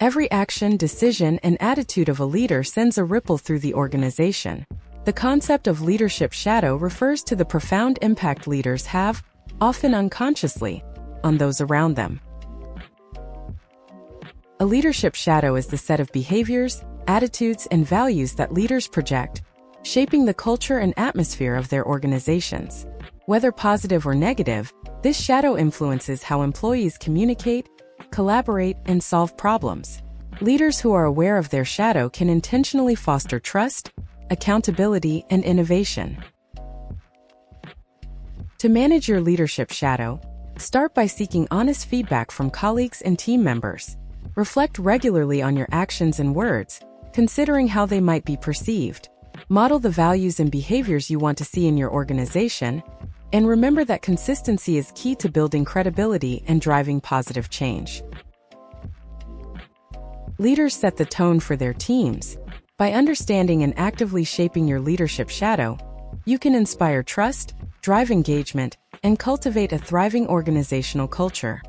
Every action, decision, and attitude of a leader sends a ripple through the organization. The concept of leadership shadow refers to the profound impact leaders have, often unconsciously, on those around them. A leadership shadow is the set of behaviors, attitudes, and values that leaders project, shaping the culture and atmosphere of their organizations. Whether positive or negative, this shadow influences how employees communicate, collaborate, and solve problems. Leaders who are aware of their shadow can intentionally foster trust, accountability, and innovation. To manage your leadership shadow, start by seeking honest feedback from colleagues and team members. Reflect regularly on your actions and words, considering how they might be perceived. Model the values and behaviors you want to see in your organization, and remember that consistency is key to building credibility and driving positive change. Leaders set the tone for their teams. By understanding and actively shaping your leadership shadow, you can inspire trust, drive engagement, and cultivate a thriving organizational culture.